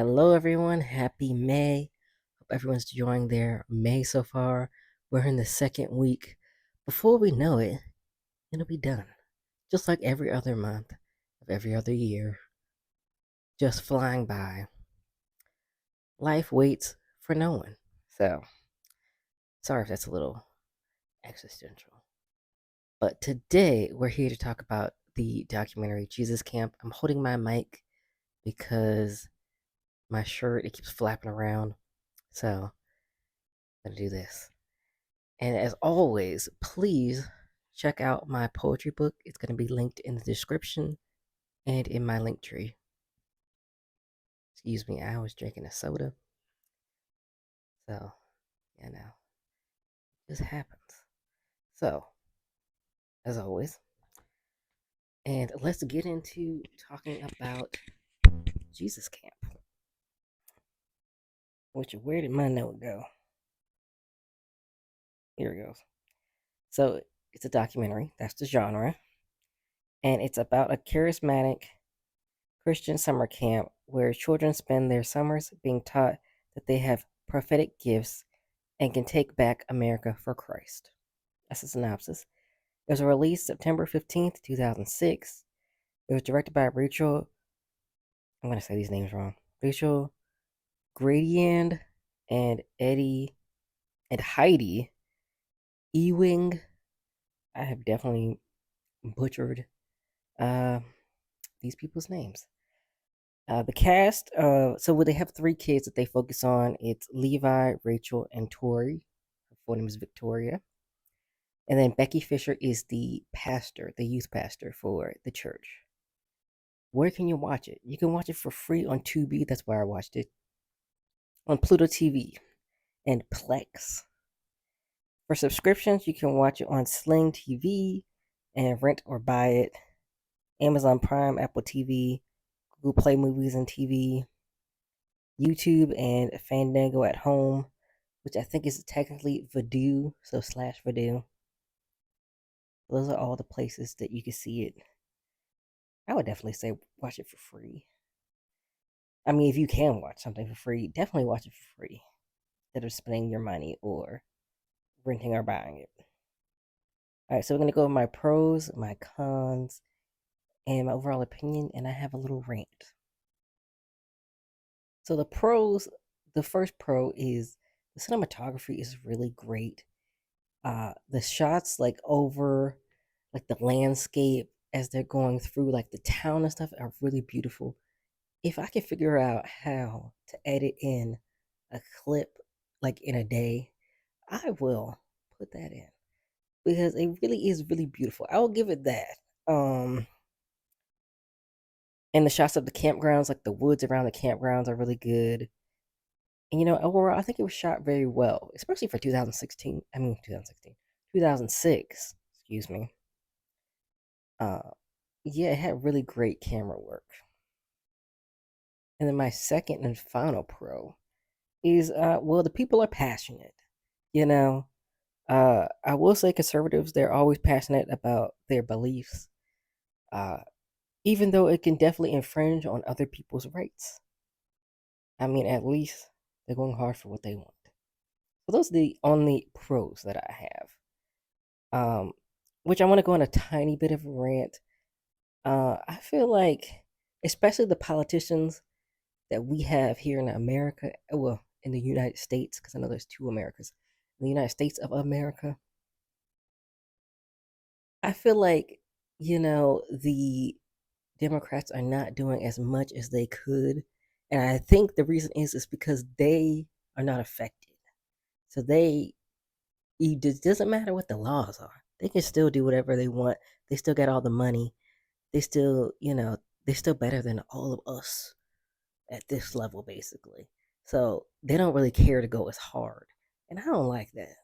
Hello, everyone. Happy May. Hope everyone's enjoying their May so far. We're in the second week. Before we know it, it'll be done. Just like every other month of every other year, just flying by. Life waits for no one. So, sorry if that's a little existential. But today, we're here to talk about the documentary Jesus Camp. I'm holding my mic because my shirt, it keeps flapping around. So, I'm going to do this. And as always, please check out my poetry book. It's going to be linked in the description and in my link tree. Excuse me, I was drinking a soda. So, this happens. So, as always, and let's get into talking about Jesus Camp. Where did my note go? Here it goes. So, it's a documentary. That's the genre. And it's about a charismatic Christian summer camp where children spend their summers being taught that they have prophetic gifts and can take back America for Christ. That's a synopsis. It was released September 15th, 2006. It was directed by I'm going to say these names wrong, Rachel Gradiand and Heidi Ewing. I have definitely butchered these people's names. The cast, so they have three kids that they focus on. It's Levi, Rachel, and Tori. Her full name is Victoria. And then Becky Fisher is the pastor, the youth pastor for the church. Where can you watch it? You can watch it for free on Tubi. That's where I watched it. On Pluto TV and Plex. For subscriptions, you can watch it on Sling TV and rent or buy it. Amazon Prime, Apple TV, Google Play Movies and TV, YouTube, and Fandango at home, which I think is technically Vudu, so slash Vudu. Those are all the places that you can see it. I would definitely say watch it for free. I mean, if you can watch something for free, definitely watch it for free instead of spending your money or renting or buying it. All right, so we're going to go over my pros, my cons, and my overall opinion, and I have a little rant. So the pros, the first pro is the cinematography is really great. The shots over like the landscape as they're going through like the town and stuff are really beautiful. If I could figure out how to edit in a clip like in a day, I will put that in because it really is really beautiful. I will give it that. And the shots of the campgrounds, like the woods around the campgrounds, are really good. And overall, I think it was shot very well, especially for 2016. I mean, 2016, 2006. Excuse me. Uh, yeah, it had really great camera work. And then my second and final pro is well, the people are passionate. You know, I will say conservatives, they're always passionate about their beliefs, uh, even though it can definitely infringe on other people's rights. I mean, at least they're going hard for what they want. So those are the only pros that I have. Which I want to go on a tiny bit of a rant. I feel like, especially the politicians that we have here in America, well, in the United States, because I know there's two Americas, in the United States of America, I feel like, the Democrats are not doing as much as they could. And I think the reason is because they are not affected. So it doesn't matter what the laws are. They can still do whatever they want. They still got all the money. They still, they're still better than all of us at this level, basically. So they don't really care to go as hard. And I don't like that.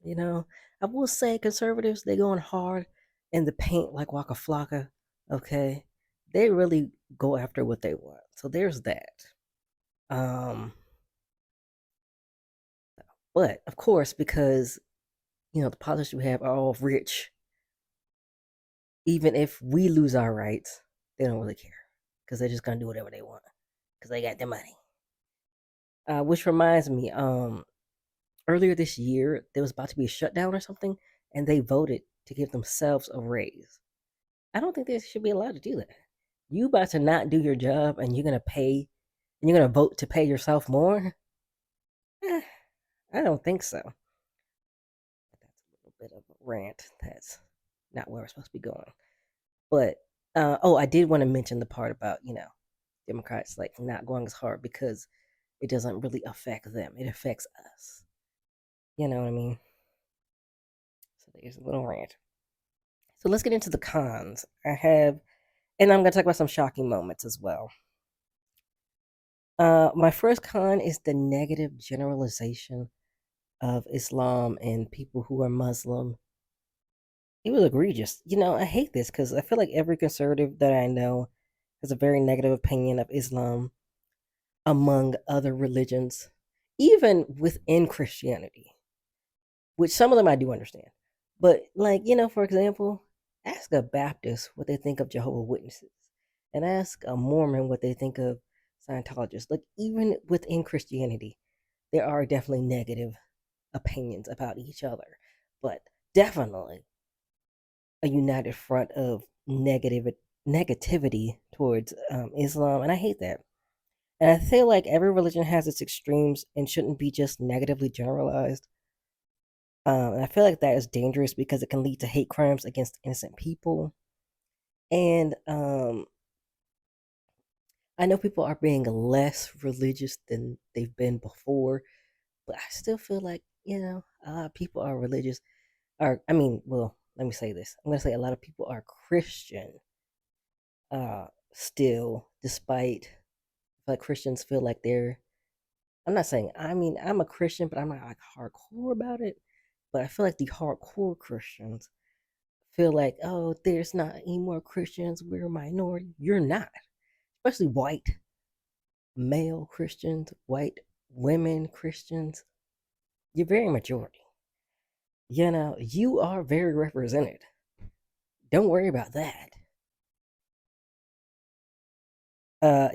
You know, I will say conservatives, they going hard in the paint like Waka Flocka. Okay. They really go after what they want. So there's that. Um, but of course, because the politicians we have are all rich, even if we lose our rights, they don't really care. Because they're just gonna do whatever they want. Because they got the money. Which reminds me, earlier this year there was about to be a shutdown or something, and they voted to give themselves a raise. I don't think they should be allowed to do that. You about to not do your job, and you're gonna vote to pay yourself more? Eh, I don't think so. That's a little bit of a rant. That's not where we're supposed to be going. But oh, I did want to mention the part about Democrats like not going as hard because it doesn't really affect them. It affects us. You know what I mean? So there's a little rant. So let's get into the cons. And I'm going to talk about some shocking moments as well. My first con is the negative generalization of Islam and people who are Muslim. It was egregious. I hate this because I feel like every conservative that I know has a very negative opinion of Islam among other religions, even within Christianity, which some of them I do understand. But, like, for example, ask a Baptist what they think of Jehovah Witnesses and ask a Mormon what they think of Scientologists. Like, even within Christianity, there are definitely negative opinions about each other, but definitely a united front of negativity towards Islam, and I hate that. And I feel like every religion has its extremes and shouldn't be just negatively generalized. And I feel like that is dangerous because it can lead to hate crimes against innocent people. And I know people are being less religious than they've been before, but I still feel like, people are religious. Or, I mean, well, let me say this. I'm going to say a lot of people are Christian still, despite like Christians feel like they're. I'm not saying, I mean, I'm a Christian, but I'm not like hardcore about it. But I feel like the hardcore Christians feel like, oh, there's not any more Christians. We're a minority. You're not, especially white male Christians, white women Christians. You're very majority. You are very represented. Don't worry about that.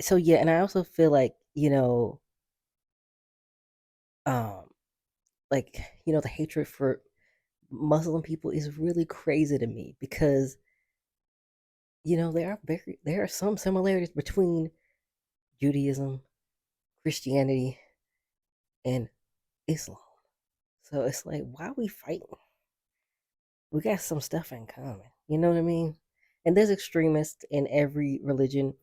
So yeah, and I also feel like, um, like, the hatred for Muslim people is really crazy to me because, there are some similarities between Judaism, Christianity, and Islam. So it's like, why are we fighting? We got some stuff in common. You know what I mean? And there's extremists in every religion.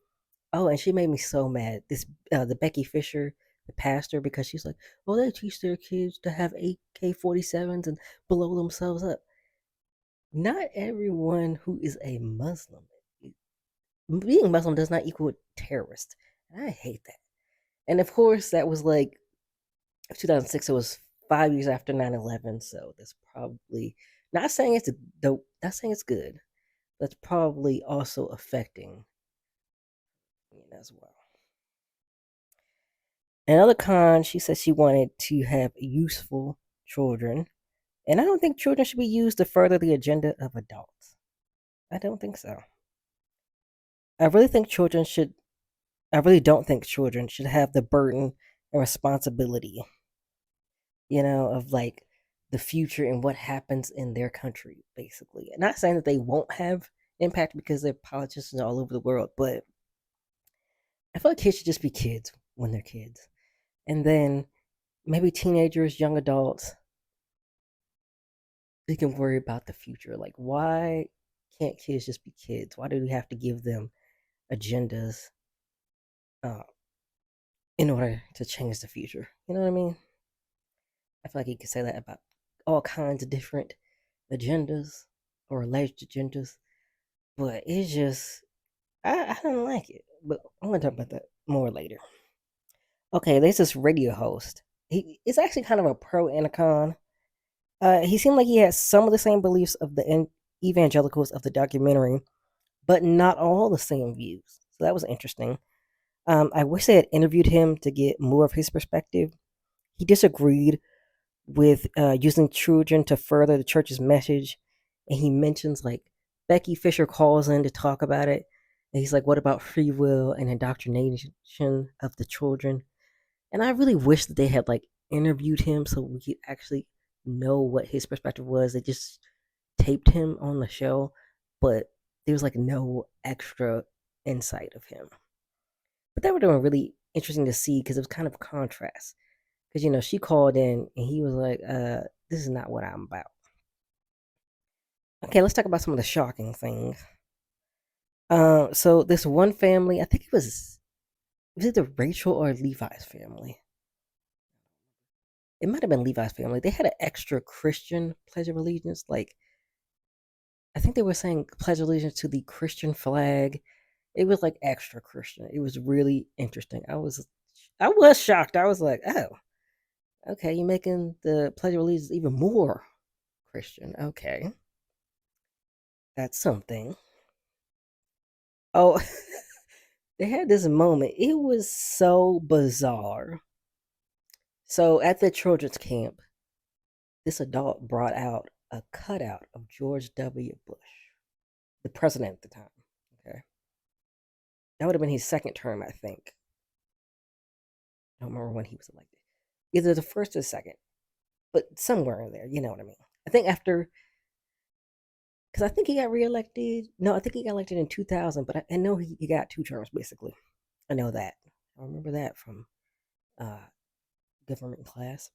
Oh, and she made me so mad. The Becky Fisher, the pastor, because she's like, oh, they teach their kids to have AK-47s and blow themselves up. Not everyone who is a Muslim, being Muslim does not equal terrorist. And I hate that. And of course, that was like 2006. It was 5 years after 9/11. So that's probably not saying it's dope. Not saying it's good. That's probably also affecting as well. Another con, she said she wanted to have useful children. And I don't think children should be used to further the agenda of adults. I don't think so. I really think children should, I really don't think children should have the burden and responsibility, of like the future and what happens in their country, basically. Not saying that they won't have impact because they're politicians all over the world, but I feel like kids should just be kids when they're kids. And then maybe teenagers, young adults, they can worry about the future. Like, why can't kids just be kids? Why do we have to give them agendas uh, in order to change the future? You know what I mean? I feel like you could say that about all kinds of different agendas or alleged agendas, but it's just, I don't like it. But I'm going to talk about that more later. Okay, there's this radio host. It's actually kind of a pro and a con. He seemed like he had some of the same beliefs of the evangelicals of the documentary, but not all the same views. So that was interesting. I wish they had interviewed him to get more of his perspective. He disagreed with using children to further the church's message, and he mentions like Becky Fisher calls in to talk about it, and he's like, "What about free will and indoctrination of the children?" And I really wish that they had like interviewed him so we could actually know what his perspective was. They just taped him on the show, but there was like no extra insight of him. But that would have been really interesting to see because it was kind of a contrast. Because she called in and he was like, this is not what I'm about. Okay, let's talk about some of the shocking things. So this one family, I think it was either Rachel or Levi's family. It might have been Levi's family. They had an extra Christian pledge of allegiance. Like I think they were saying pledge allegiance to the Christian flag. It was like extra Christian. It was really interesting. I was shocked. I was like, oh, okay, you're making the pledge of allegiance even more Christian. Okay, that's something. Oh, they had this moment. It was so bizarre. So at the children's camp, this adult brought out a cutout of George W. Bush, the president at the time. Okay. That would have been his second term, I think. I don't remember when he was elected. Either the first or the second, but somewhere in there, you know what I mean. I think after, because I think he got reelected. No, I think he got elected in 2000, but I know he got two terms, basically. I know that. I remember that from uh, government class.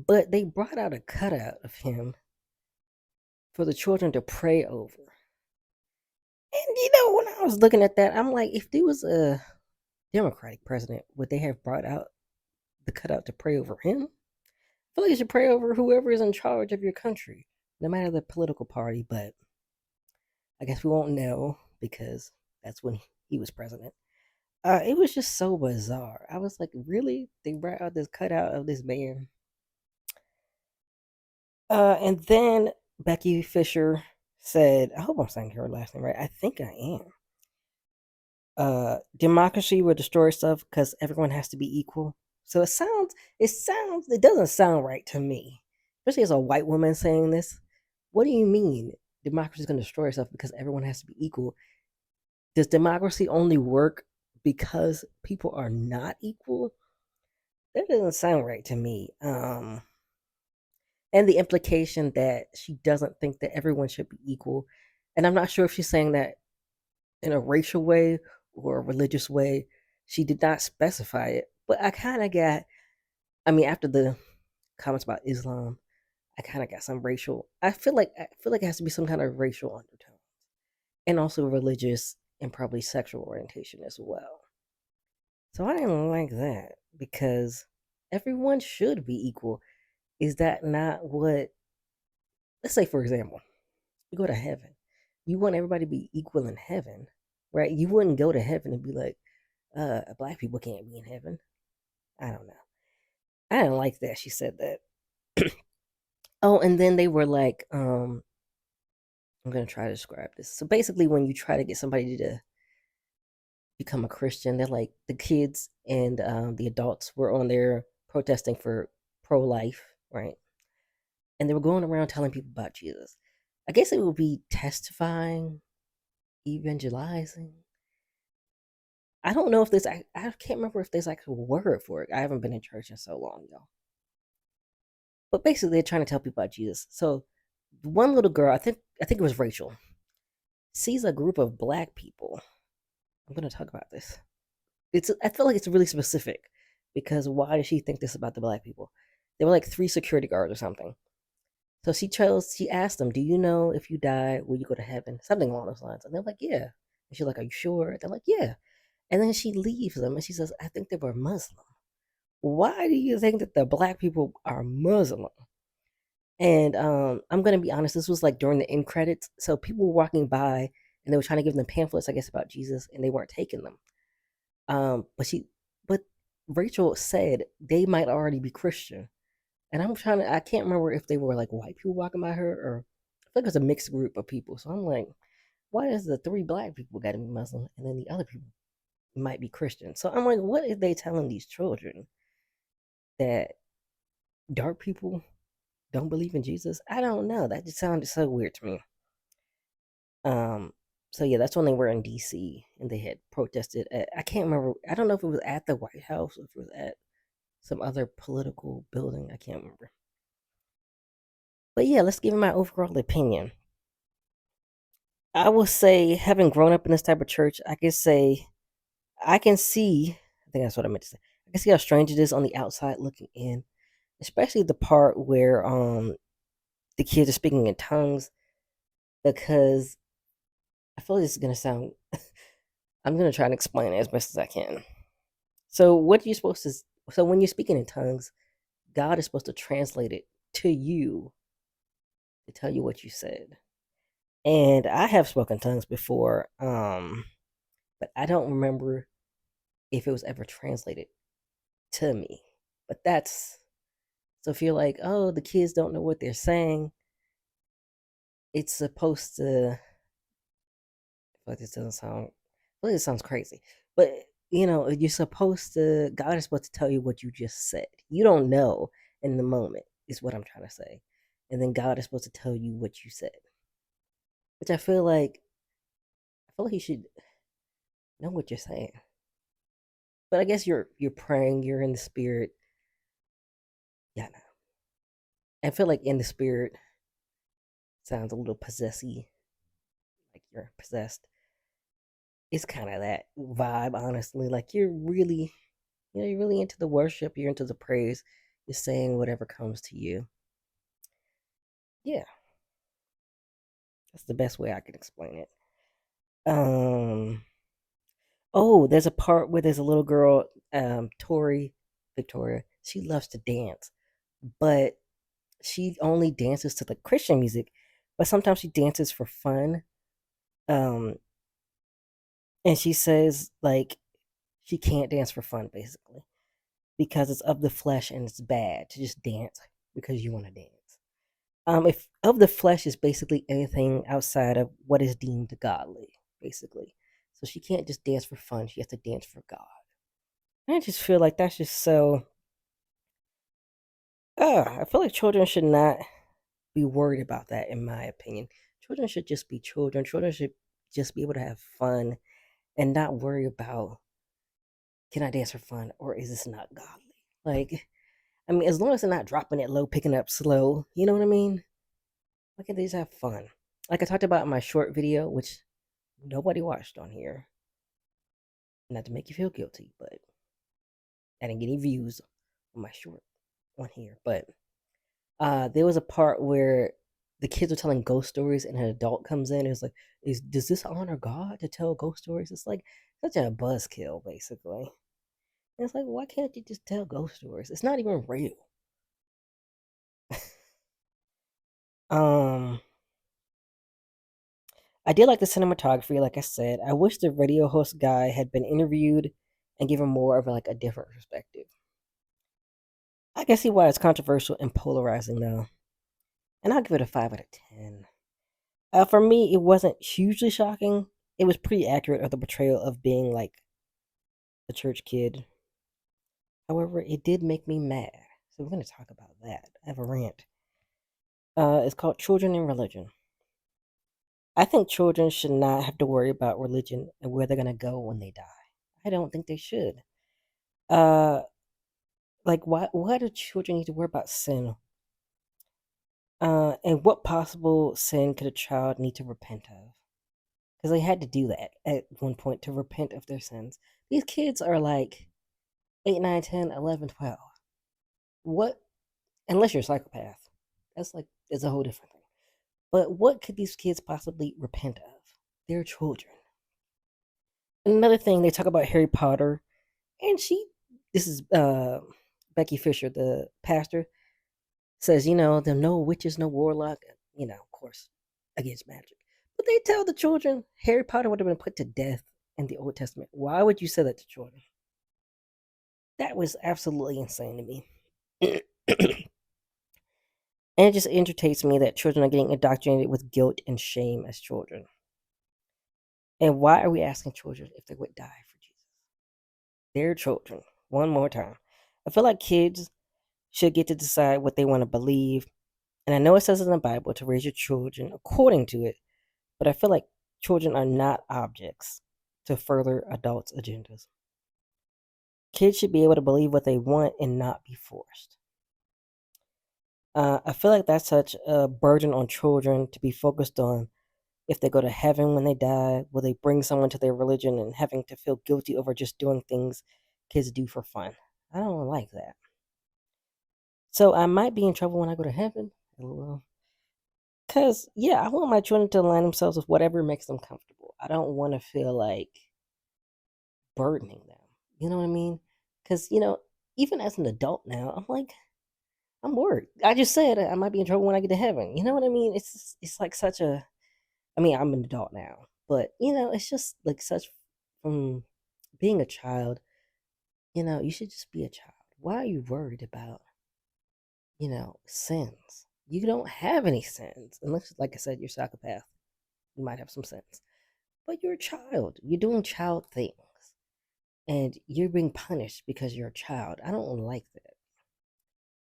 But they brought out a cutout of him for the children to pray over. And when I was looking at that, I'm like, if there was a Democratic president, would they have brought out the cutout to pray over him? I feel like you should pray over whoever is in charge of your country, no matter the political party. But I guess we won't know because that's when he was president. It was just so bizarre. I was like, really? They brought out this cutout of this man. And then Becky Fisher said, I hope I'm saying her last name right. I think I am. Democracy will destroy stuff because everyone has to be equal. So it doesn't sound right to me, especially as a white woman saying this. What do you mean democracy is going to destroy itself because everyone has to be equal? Does democracy only work because people are not equal? That doesn't sound right to me. And the implication that she doesn't think that everyone should be equal. And I'm not sure if she's saying that in a racial way or a religious way. She did not specify it, but I mean, after the comments about Islam, I kind of got some racial. I feel like it has to be some kind of racial undertone, and also religious and probably sexual orientation as well. So I didn't like that because everyone should be equal. Is that not what? Let's say, for example, you go to heaven. You want everybody to be equal in heaven, right? You wouldn't go to heaven and be like, black people can't be in heaven. I don't know. I didn't like that she said that. Oh, and then they were like, I'm gonna try to describe this. So basically, when you try to get somebody to become a Christian, they're like the kids and the adults were on there protesting for pro life, right? And they were going around telling people about Jesus. I guess it would be testifying, evangelizing. I don't know if I can't remember if there's like a word for it. I haven't been in church in so long, y'all. But basically, they're trying to tell people about Jesus. So one little girl, I think it was Rachel, sees a group of black people. I'm going to talk about this. I feel like it's really specific because why did she think this about the black people? They were like three security guards or something. So she asked them, "Do you know if you die, will you go to heaven?" Something along those lines. And they're like, "Yeah." And she's like, "Are you sure?" They're like, "Yeah." And then she leaves them and she says, "I think they were Muslim." Why do you think that the black people are Muslim? And I'm gonna be honest, this was like during the end credits, so people were walking by and they were trying to give them pamphlets, I guess, about Jesus, and they weren't taking them. But Rachel said they might already be Christian, and I can't remember if they were like white people walking by her or I think it was a mixed group of people. So I'm like, why is the three black people got to be Muslim and then the other people might be Christian? So I'm like, what are they telling these children that dark people don't believe in Jesus? I don't know. That just sounded so weird to me. Um, So yeah, that's when they were in DC and they had protested at, I can't remember. I don't know if it was at the White House or if it was at some other political building. I can't remember. But yeah, let's give my overall opinion. I will say, having grown up in this type of church, I can say I can see. I think that's what I meant to say. I can see how strange it is on the outside looking in, especially the part where the kids are speaking in tongues. Because I feel like this is gonna sound. I'm gonna try and explain it as best as I can. So what you're supposed to. So when you're speaking in tongues, God is supposed to translate it to you to tell you what you said. And I have spoken tongues before, but I don't remember if it was ever translated to me. But that's so if you're like, oh, the kids don't know what they're saying, it's supposed to. But this doesn't sound. Well, it sounds crazy, but you're supposed to. God is supposed to tell you what you just said. You don't know in the moment, is what I'm trying to say, and then God is supposed to tell you what you said, which I feel like you should know what you're saying. But I guess you're praying, you're in the spirit. Yeah, no. I feel like in the spirit sounds a little possessy, like you're possessed. It's kind of that vibe, honestly. Like you're really into the worship, you're into the praise, you're saying whatever comes to you. Yeah, that's the best way I can explain it. Um, oh, there's a part where there's a little girl, Tori, Victoria. She loves to dance, but she only dances to the Christian music, but sometimes she dances for fun. Um, and she says like she can't dance for fun basically because it's of the flesh and it's bad to just dance because you want to dance. If of the flesh is basically anything outside of what is deemed godly, basically. So she can't just dance for fun; she has to dance for God. And I just feel like that's just so. I feel like children should not be worried about that, in my opinion. Children should just be children. Children should just be able to have fun and not worry about can I dance for fun or is this not godly? Like, I mean, as long as they're not dropping it low, picking up slow, you know what I mean? Why can't they just have fun? Like I talked about in my short video, which nobody watched on here. Not to make you feel guilty, but I didn't get any views on my short on here. But there was a part where the kids were telling ghost stories, and an adult comes in and is like, does this honor God to tell ghost stories?" It's like such a buzzkill, basically. And it's like, why can't you just tell ghost stories? It's not even real. um, I did like the cinematography, like I said. I wish the radio host guy had been interviewed and given more of like a different perspective. I can see why it's controversial and polarizing though, and I'll give it a 5 out of 10. For me, it wasn't hugely shocking. It was pretty accurate of the portrayal of being like a church kid. However, it did make me mad. So we're going to talk about that. I have a rant. It's called Children and Religion. I think children should not have to worry about religion and where they're going to go when they die. I don't think they should. Uh, like, why do children need to worry about sin? And what possible sin could a child need to repent of? Because they had to do that at one point to repent of their sins. These kids are like 8, 9, 10, 11, 12. What, unless you're a psychopath, that's like, it's a whole different thing. But what could these kids possibly repent of? They're children. Another thing, they talk about Harry Potter, and this is Becky Fisher, the pastor, says, there are no witches, no warlock, of course, against magic. But they tell the children Harry Potter would have been put to death in the Old Testament. Why would you say that to children? That was absolutely insane to me. And it just irritates me that children are getting indoctrinated with guilt and shame as children. And why are we asking children if they would die for Jesus? They're children. One more time. I feel like kids should get to decide what they want to believe. And I know it says in the Bible to raise your children according to it, but I feel like Children are not objects to further adults' agendas. Kids should be able to believe what they want and not be forced. I feel like that's such a burden on children to be focused on if they go to heaven when they die, will they bring someone to their religion and having to feel guilty over just doing things kids do for fun. I don't like that. So I might be in trouble when I go to heaven. LOL. Because, yeah, I want my children to align themselves with whatever makes them comfortable. I don't want to feel like burdening them. You know what I mean? Because, even as an adult now, I'm like, I'm worried. I just said I might be in trouble when I get to heaven. You know what I mean? It's like such a. I mean, I'm an adult now, but it's just like such from being a child. You should just be a child. Why are you worried about sins? You don't have any sins unless, like I said, you're a psychopath. You might have some sins, but you're a child. You're doing child things, and you're being punished because you're a child. I don't like that.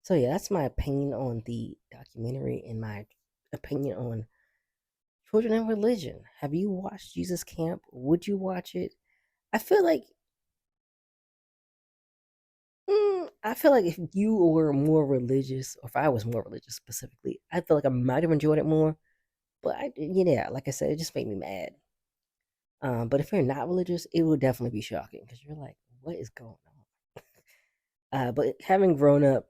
So yeah, that's my opinion on the documentary and my opinion on children and religion. Have you watched Jesus Camp? Would you watch it? I feel like I feel like if you were more religious, or if I was more religious specifically, I feel like I might have enjoyed it more. But yeah, like I said, it just made me mad. But if you're not religious, it would definitely be shocking because you're like, what is going on? But having grown up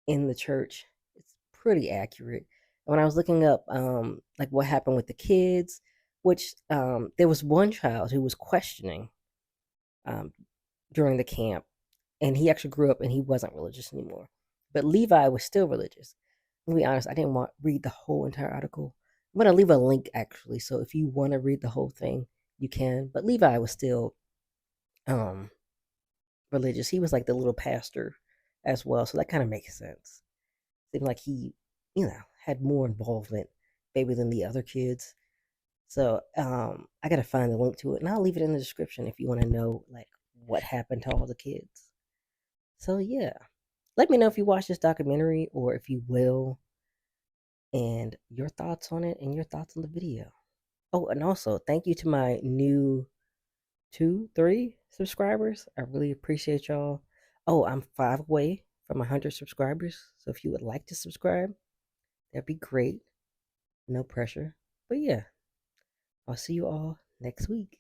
in the church, it's pretty accurate. When I was looking up, like what happened with the kids, which there was one child who was questioning um, during the camp, and he actually grew up and he wasn't religious anymore. But Levi was still religious. To be honest, I didn't want read the whole entire article. I'm gonna leave a link actually, so if you want to read the whole thing, you can. But Levi was still um religious. He was like the little pastor as well, so that kind of makes sense. Seemed like he, had more involvement maybe than the other kids. So I gotta find the link to it, and I'll leave it in the description if you want to know like what happened to all the kids. So yeah, let me know if you watch this documentary or if you will, and your thoughts on it and your thoughts on the video. Oh, and also thank you to my new 3 subscribers. I really appreciate y'all. Oh, I'm 5 away from 100 subscribers. So if you would like to subscribe, that'd be great. No pressure. But yeah, I'll see you all next week.